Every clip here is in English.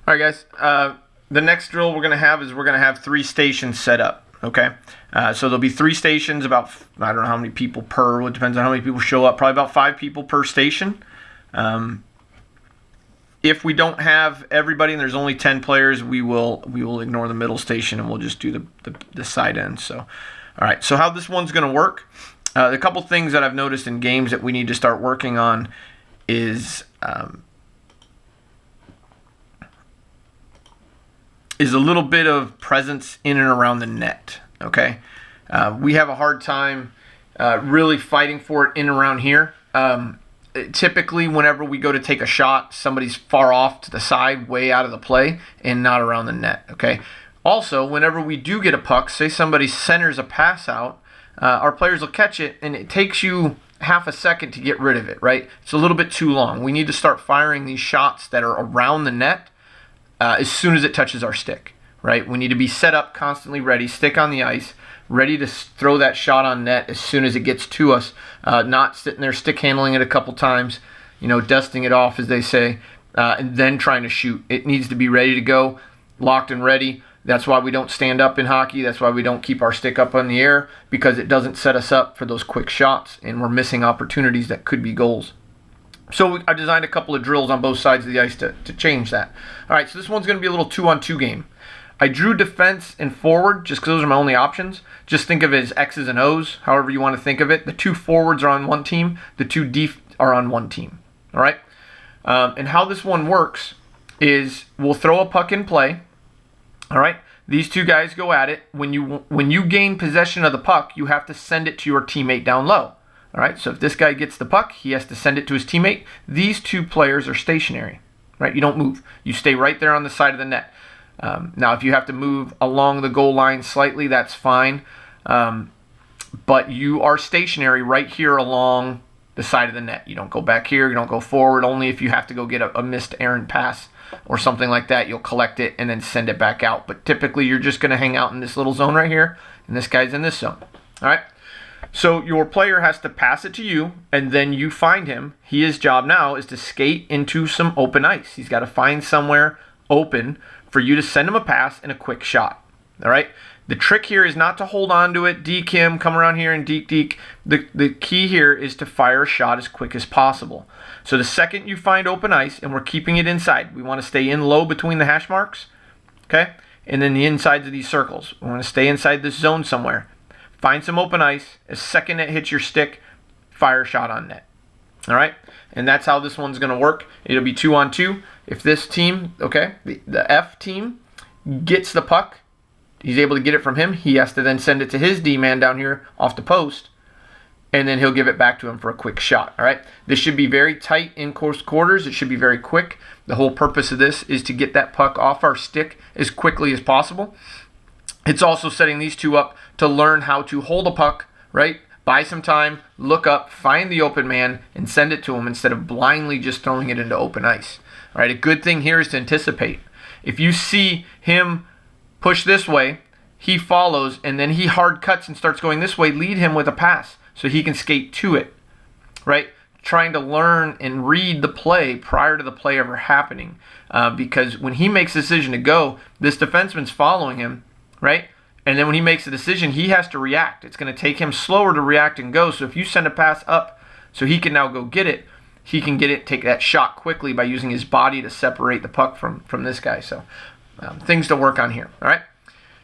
All right, guys. The next drill we're going to have is we're going to have 3 stations set up. Okay, so there'll be 3 stations, about, I don't know how many people per, it depends on how many people show up, probably about 5 people per station. If we don't have everybody and there's only 10 players, we will ignore the middle station and we'll just do the side end. So, all right, so how this one's going to work, a couple things that I've noticed in games that we need to start working on is a little bit of presence in and around the net, okay? We have a hard time really fighting for it in and around here. Typically, whenever we go to take a shot, somebody's far off to the side, way out of the play, and not around the net, okay? Also, whenever we do get a puck, say somebody centers a pass out, our players will catch it, and it takes you half a second to get rid of it, right? It's a little bit too long. We need to start firing these shots that are around the net as soon as it touches our stick, right? We need to be set up, constantly ready, stick on the ice, ready to throw that shot on net as soon as it gets to us, not sitting there stick handling it a couple times, dusting it off, as they say, and then trying to shoot. It needs to be ready to go, locked and ready. That's why we don't stand up in hockey. That's why we don't keep our stick up in the air, because it doesn't set us up for those quick shots, and we're missing opportunities that could be goals. So I designed a couple of drills on both sides of the ice to change that. All right, so this one's going to be a little 2-on-2 game. I drew defense and forward just because those are my only options. Just think of it as X's and O's, however you want to think of it. The 2 forwards are on one team. The 2 def are on one team. All right? And how this one works is we'll throw a puck in play. All right? These 2 guys go at it. When you gain possession of the puck, you have to send it to your teammate down low. All right, so if this guy gets the puck, he has to send it to his teammate. These 2 players are stationary, right? You don't move. You stay right there on the side of the net. Now, if you have to move along the goal line slightly, that's fine. But you are stationary right here along the side of the net. You don't go back here. You don't go forward. Only if you have to go get a missed errant pass or something like that, you'll collect it and then send it back out. But typically, you're just going to hang out in this little zone right here, and this guy's in this zone. All right? So your player has to pass it to you, and then you find him. His job now is to skate into some open ice. He's got to find somewhere open for you to send him a pass and a quick shot. All right? The trick here is not to hold on to it, deke him, come around here and deke. The key here is to fire a shot as quick as possible. So the second you find open ice, and we're keeping it inside, we want to stay in low between the hash marks, okay? And then the insides of these circles. We want to stay inside this zone somewhere. Find some open ice. As second it hits your stick, fire a shot on net. All right? And that's how this one's going to work. It'll be 2-on-2. If this team, okay, the F team gets the puck, he's able to get it from him. He has to then send it to his D-man down here off the post, and then he'll give it back to him for a quick shot. All right? This should be very tight in close quarters. It should be very quick. The whole purpose of this is to get that puck off our stick as quickly as possible. It's also setting these 2 up to learn how to hold a puck, right? Buy some time, look up, find the open man, and send it to him instead of blindly just throwing it into open ice. All right, a good thing here is to anticipate. If you see him push this way, he follows, and then he hard cuts and starts going this way, lead him with a pass so he can skate to it, right? Trying to learn and read the play prior to the play ever happening. Because when he makes a decision to go, this defenseman's following him, right? And then when he makes a decision, he has to react. It's going to take him slower to react and go. So if you send a pass up so he can now go get it, he can get it, take that shot quickly by using his body to separate the puck from this guy. So things to work on here. All right.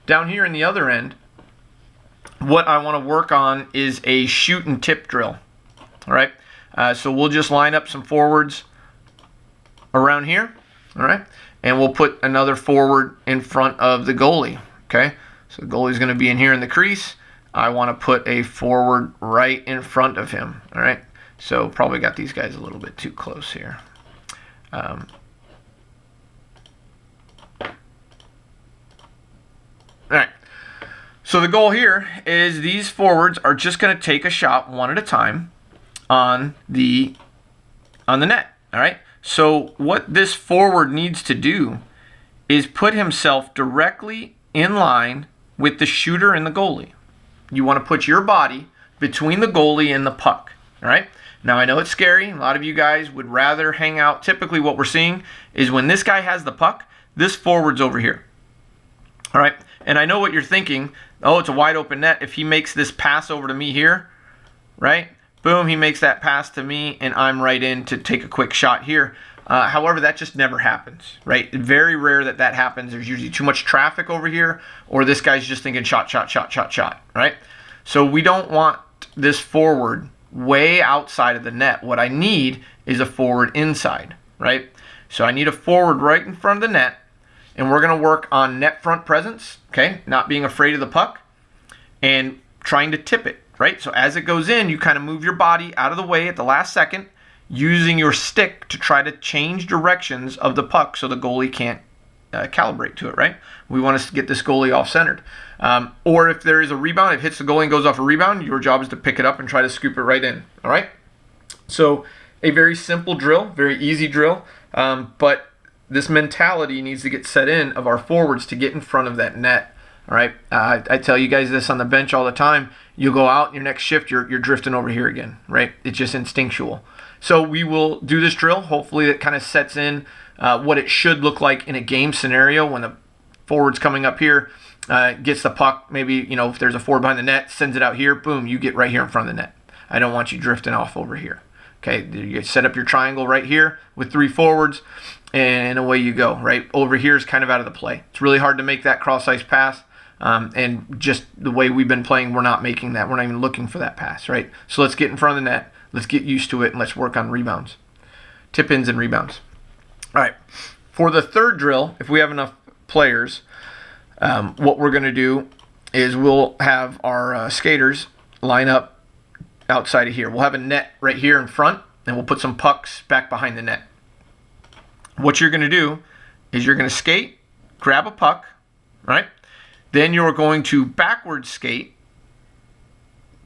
Down here in the other end, what I want to work on is a shoot and tip drill. All right. So we'll just line up some forwards around here. All right. And we'll put another forward in front of the goalie. Okay, so the goalie's going to be in here in the crease. I want to put a forward right in front of him. All right, so probably got these guys a little bit too close here. All right, so the goal here is these forwards are just going to take a shot one at a time on the net. All right, so what this forward needs to do is put himself directly in line with the shooter and the goalie. You want to put your body between the goalie and the puck. All right? Now, I know it's scary. A lot of you guys would rather hang out. Typically, what we're seeing is when this guy has the puck, this forward's over here. All right? And I know what you're thinking. Oh, it's a wide open net. If he makes this pass over to me here, right? Boom, he makes that pass to me, and I'm right in to take a quick shot here. However, that just never happens, right? Very rare that that happens. There's usually too much traffic over here, or this guy's just thinking shot, shot, shot, shot, shot, right? So we don't want this forward way outside of the net. What I need is a forward inside, right? So I need a forward right in front of the net, and we're going to work on net front presence, okay? Not being afraid of the puck and trying to tip it, right? So as it goes in, you kind of move your body out of the way at the last second, using your stick to try to change directions of the puck so the goalie can't calibrate to it, right? We want to get this goalie off-centered. Or if there is a rebound, if it hits the goalie and goes off a rebound, your job is to pick it up and try to scoop it right in, all right? So a very simple drill, very easy drill, but this mentality needs to get set in of our forwards to get in front of that net, all right? I tell you guys this on the bench all the time. You go out, your next shift, you're drifting over here again, right? It's just instinctual. So we will do this drill. Hopefully it kind of sets in what it should look like in a game scenario when the forward's coming up here, gets the puck, maybe, you know, if there's a forward behind the net, sends it out here, boom, you get right here in front of the net. I don't want you drifting off over here. Okay, you set up your triangle right here with 3 forwards, and away you go, right? Over here is kind of out of the play. It's really hard to make that cross-ice pass, and just the way we've been playing, we're not making that. We're not even looking for that pass, right? So let's get in front of the net. Let's get used to it, and let's work on rebounds. Tip-ins and rebounds. All right, for the third drill, if we have enough players, what we're going to do is we'll have our skaters line up outside of here. We'll have a net right here in front, and we'll put some pucks back behind the net. What you're going to do is you're going to skate, grab a puck, right? Then you're going to backwards skate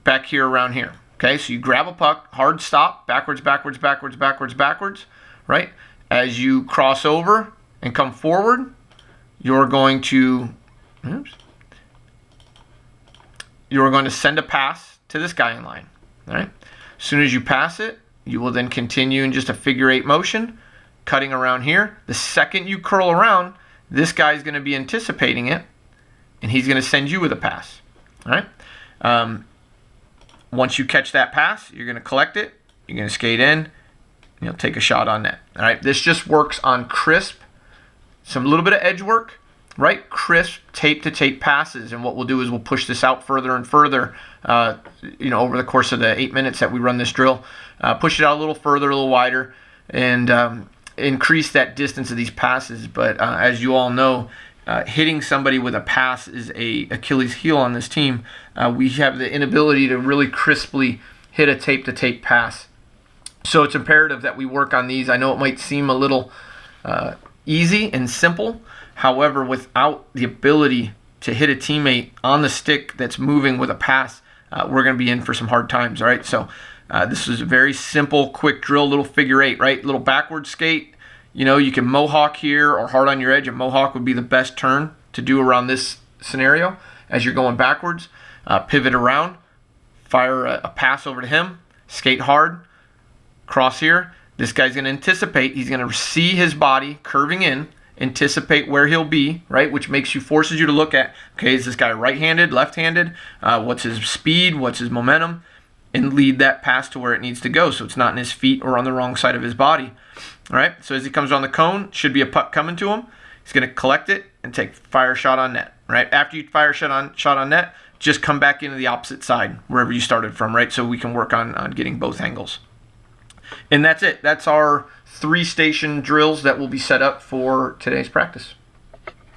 back here around here. Okay, so you grab a puck, hard stop, backwards, backwards, backwards, backwards, backwards, right? As you cross over and come forward, you're going to send a pass to this guy in line, all right? As soon as you pass it, you will then continue in just a figure 8 motion, cutting around here. The second you curl around, this guy's going to be anticipating it, and he's going to send you with a pass, all right? Once you catch that pass, you're going to collect it, you're going to skate in, and you'll take a shot on net. All right, this just works on crisp, some little bit of edge work, right? Crisp tape-to-tape passes, and what we'll do is we'll push this out further and further, over the course of the 8 minutes that we run this drill. Push it out a little further, a little wider, and increase that distance of these passes. But as you all know, hitting somebody with a pass is a Achilles heel on this team. We have the inability to really crisply hit a tape-to-tape pass. So it's imperative that we work on these. I know it might seem a little easy and simple. However, without the ability to hit a teammate on the stick that's moving with a pass, we're going to be in for some hard times, all right? So this is a very simple, quick drill, little figure 8, right? Little backward skate. You know, you can mohawk here or hard on your edge. A mohawk would be the best turn to do around this scenario as you're going backwards. Pivot around, fire a pass over to him, skate hard, cross here. This guy's going to anticipate. He's going to see his body curving in, anticipate where he'll be, right? Which forces you to look at, okay, is this guy right-handed, left-handed? What's his speed? What's his momentum? And lead that pass to where it needs to go so it's not in his feet or on the wrong side of his body. All right, so as he comes around the cone, should be a puck coming to him. He's going to collect it and fire a shot on net, right? After you fire a shot on net, just come back into the opposite side, wherever you started from, right? So we can work on getting both angles. And that's it. That's our 3 station drills that will be set up for today's practice.